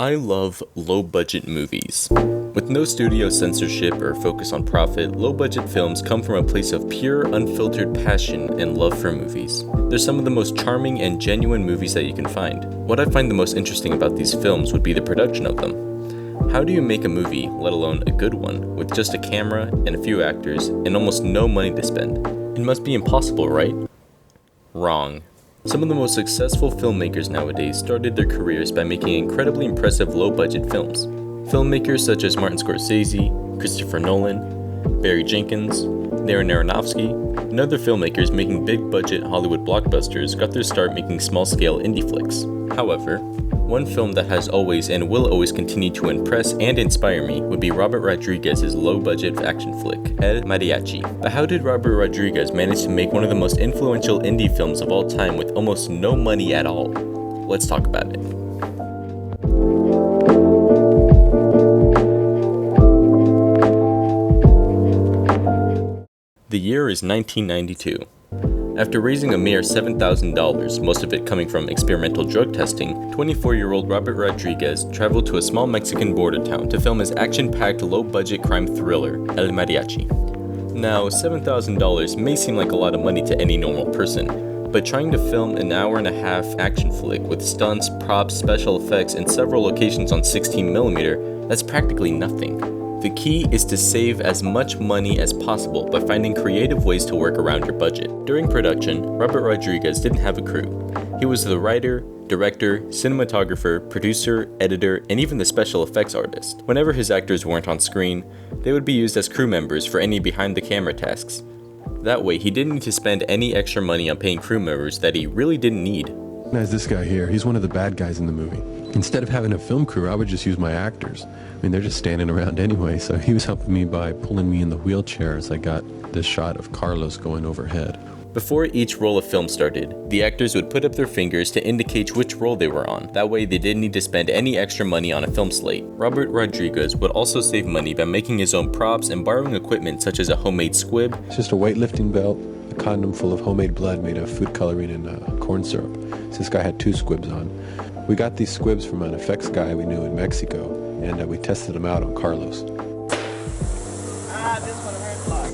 I love low-budget movies. With no studio censorship or focus on profit, low-budget films come from a place of pure, unfiltered passion and love for movies. They're some of the most charming and genuine movies that you can find. What I find the most interesting about these films would be the production of them. How do you make a movie, let alone a good one, with just a camera and a few actors and almost no money to spend? It must be impossible, right? Wrong. Some of the most successful filmmakers nowadays started their careers by making incredibly impressive low-budget films. Filmmakers such as Martin Scorsese, Christopher Nolan, Barry Jenkins, Darren Aronofsky, and other filmmakers making big-budget Hollywood blockbusters got their start making small-scale indie flicks. However, one film that has always and will always continue to impress and inspire me would be Robert Rodriguez's low-budget action flick, El Mariachi. But how did Robert Rodriguez manage to make one of the most influential indie films of all time with almost no money at all? Let's talk about it. The year is 1992. After raising a mere $7,000, most of it coming from experimental drug testing, 24-year-old Robert Rodriguez traveled to a small Mexican border town to film his action-packed low-budget crime thriller, El Mariachi. Now, $7,000 may seem like a lot of money to any normal person, but trying to film an hour-and-a-half action flick with stunts, props, special effects, and several locations on 16mm, that's practically nothing. The key is to save as much money as possible by finding creative ways to work around your budget. During production, Robert Rodriguez didn't have a crew. He was the writer, director, cinematographer, producer, editor, and even the special effects artist. Whenever his actors weren't on screen, they would be used as crew members for any behind-the-camera tasks. That way, he didn't need to spend any extra money on paying crew members that he really didn't need. As this guy here, he's one of the bad guys in the movie. Instead of having a film crew, I would just use my actors. I mean, they're just standing around anyway, so he was helping me by pulling me in the wheelchair as I got this shot of Carlos going overhead. Before each roll of film started, the actors would put up their fingers to indicate which role they were on. That way, they didn't need to spend any extra money on a film slate. Robert Rodriguez would also save money by making his own props and borrowing equipment such as a homemade squib. It's just a weightlifting belt, a condom full of homemade blood made of food coloring and corn syrup. So this guy had 2 squibs on. We got these squibs from an effects guy we knew in Mexico, and we tested them out on Carlos.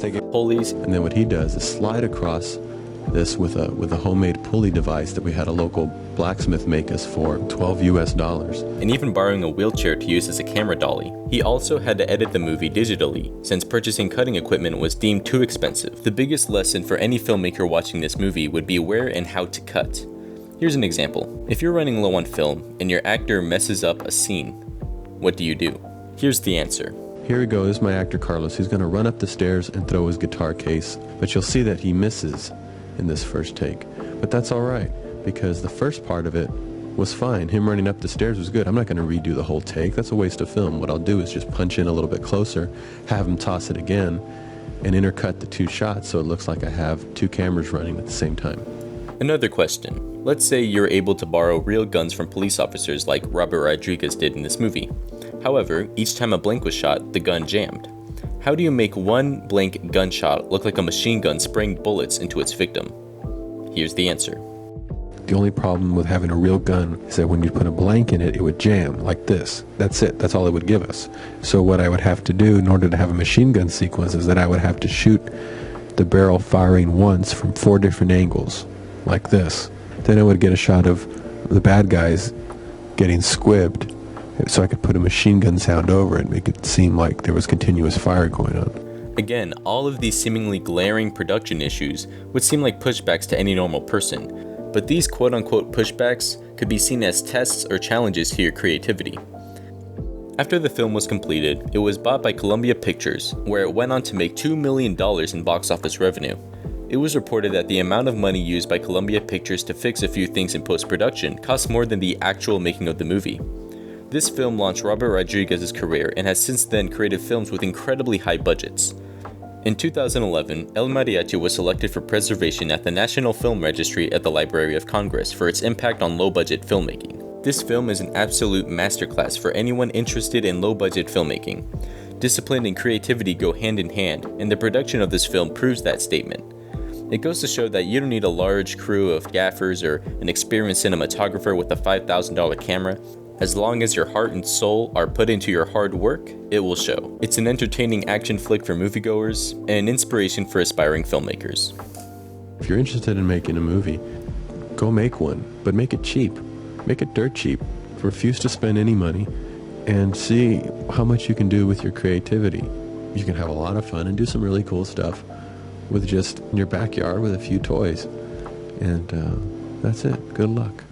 Take it, pulleys, and then what he does is slide across this with a homemade pulley device that we had a local blacksmith make us for $12 US. And even borrowing a wheelchair to use as a camera dolly. He also had to edit the movie digitally, since purchasing cutting equipment was deemed too expensive. The biggest lesson for any filmmaker watching this movie would be where and how to cut. Here's an example. If you're running low on film and your actor messes up a scene, what do you do? Here's the answer. Here we go, this is my actor Carlos. He's going to run up the stairs and throw his guitar case, but you'll see that he misses in this first take. But that's all right, because the first part of it was fine. Him running up the stairs was good. I'm not going to redo the whole take. That's a waste of film. What I'll do is just punch in a little bit closer, have him toss it again, and intercut the 2 shots so it looks like I have 2 cameras running at the same time. Another question. Let's say you're able to borrow real guns from police officers like Robert Rodriguez did in this movie. However, each time a blank was shot, the gun jammed. How do you make one blank gunshot look like a machine gun spraying bullets into its victim? Here's the answer. The only problem with having a real gun is that when you put a blank in it, it would jam like this. That's it. That's all it would give us. So what I would have to do in order to have a machine gun sequence is that I would have to shoot the barrel firing once from 4 different angles, like this. Then I would get a shot of the bad guys getting squibbed, so I could put a machine gun sound over it and make it seem like there was continuous fire going on. Again, all of these seemingly glaring production issues would seem like pushbacks to any normal person, but these quote-unquote pushbacks could be seen as tests or challenges to your creativity. After the film was completed, it was bought by Columbia Pictures, where it went on to make $2 million in box office revenue. It was reported that the amount of money used by Columbia Pictures to fix a few things in post-production cost more than the actual making of the movie. This film launched Robert Rodriguez's career and has since then created films with incredibly high budgets. In 2011, El Mariachi was selected for preservation at the National Film Registry at the Library of Congress for its impact on low-budget filmmaking. This film is an absolute masterclass for anyone interested in low-budget filmmaking. Discipline and creativity go hand in hand, and the production of this film proves that statement. It goes to show that you don't need a large crew of gaffers or an experienced cinematographer with a $5,000 camera. As long as your heart and soul are put into your hard work, it will show. It's an entertaining action flick for moviegoers and an inspiration for aspiring filmmakers. If you're interested in making a movie, go make one, but make it cheap. Make it dirt cheap. Refuse to spend any money and see how much you can do with your creativity. You can have a lot of fun and do some really cool stuff with just in your backyard with a few toys. And that's it. Good luck.